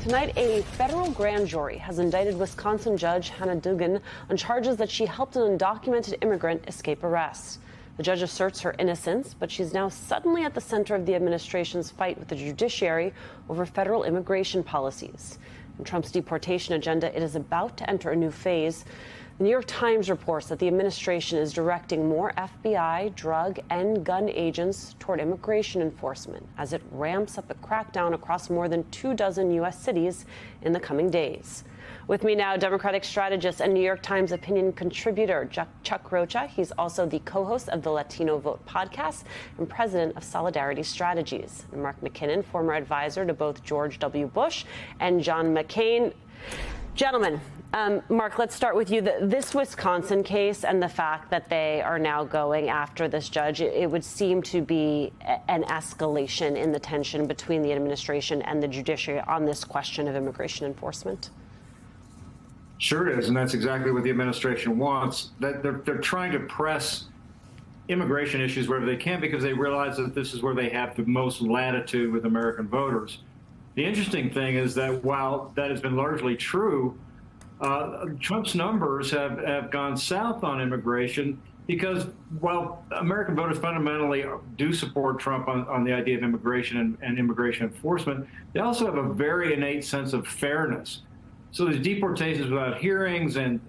Tonight, a federal grand jury has indicted Wisconsin judge Hannah Duggan on charges that she helped an undocumented immigrant escape arrest. The judge asserts her innocence, but she's now suddenly at the center of the administration's fight with the judiciary over federal immigration policies. In Trump's deportation agenda, it is about to enter a new phase. The New York Times reports that the administration is directing more FBI, drug, and gun agents toward immigration enforcement as it ramps up a crackdown across more than 24 U.S. cities in the coming days. With me now, Democratic strategist and New York Times opinion contributor Chuck Rocha. He's also the co-host of the Latino Vote podcast and president of Solidarity Strategies. And Mark McKinnon, former advisor to both George W. Bush and John McCain. Gentlemen, Mark, let's start with you. This Wisconsin case and the fact that they are now going after this judge, it would seem to be an escalation in the tension between the administration and the judiciary on this question of immigration enforcement. Sure it is, and that's exactly what the administration wants. That they're trying to press immigration issues wherever they can because they realize that this is where they have the most latitude with American voters. The interesting thing is that while that has been largely true, Trump's numbers have gone south on immigration because while American voters fundamentally do support Trump on the idea of immigration and immigration enforcement, they also have a very innate sense of fairness. So there's deportations without hearings and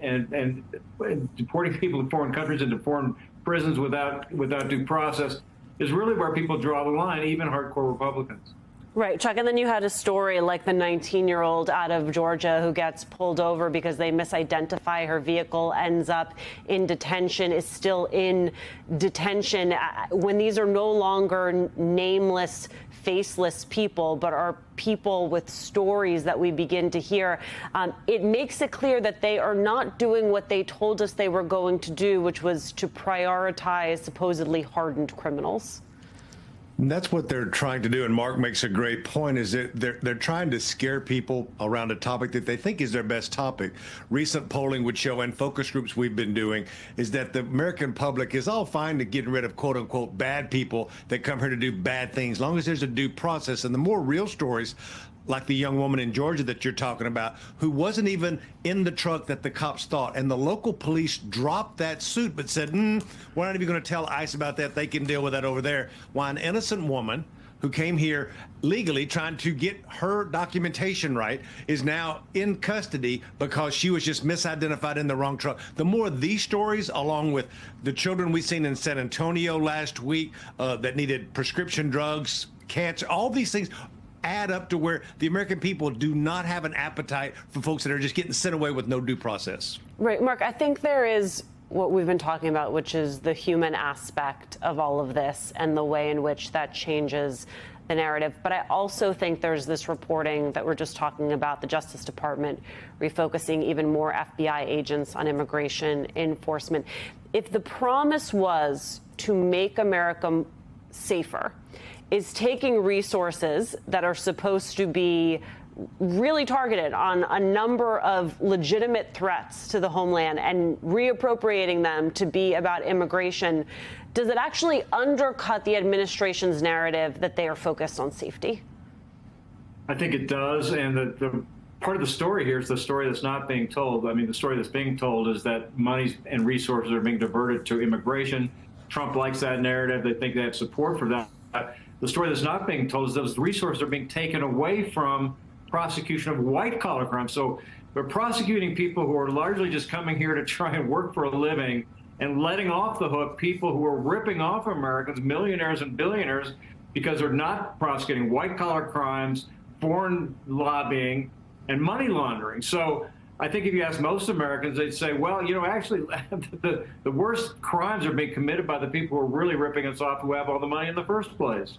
deporting people to foreign countries into foreign prisons without due process is really where people draw the line, even hardcore Republicans. Right, Chuck, and then you had a story like the 19-year-old out of Georgia who gets pulled over because they misidentify her vehicle, ends up in detention, is still in detention. When these are no longer nameless, faceless people, but are people with stories that we begin to hear, it makes it clear that they are not doing what they told us they were going to do, which was to prioritize supposedly hardened criminals. And that's what they're trying to do, and Mark makes a great point, is that they're trying to scare people around a topic that they think is their best topic. Recent polling would show, and focus groups we've been doing, is that the American public is all fine to getting rid of quote-unquote bad people that come here to do bad things, as long as there's a due process. And the more real stories, like the young woman in Georgia that you're talking about, who wasn't even in the truck that the cops thought. And the local police dropped that suit, but said, we're not even going to tell ICE about that. They can deal with that over there. Why an innocent woman who came here legally trying to get her documentation right is now in custody because she was just misidentified in the wrong truck. The more of these stories, along with the children we've seen in San Antonio last week that needed prescription drugs, cancer, all these things add up to where the American people do not have an appetite for folks that are just getting sent away with no due process. Right, Mark, I think there is what we've been talking about, which is the human aspect of all of this and the way in which that changes the narrative. But I also think there's this reporting that we're just talking about, the Justice Department refocusing even more FBI agents on immigration enforcement. If the promise was to make America safer, is taking resources that are supposed to be really targeted on a number of legitimate threats to the homeland and reappropriating them to be about immigration, does it actually undercut the administration's narrative that they are focused on safety? I think it does. And the part of the story here is the story that's not being told. I mean, the story that's being told is that money and resources are being diverted to immigration. Trump likes that narrative. They think they have support for that. The story that's not being told is those resources are being taken away from prosecution of white-collar crime. So we're prosecuting people who are largely just coming here to try and work for a living and letting off the hook people who are ripping off Americans, millionaires and billionaires, because they're not prosecuting white-collar crimes, foreign lobbying, and money laundering. So I think if you ask most Americans, they'd say, well, you know, actually, the worst crimes are being committed by the people who are really ripping us off, who have all the money in the first place.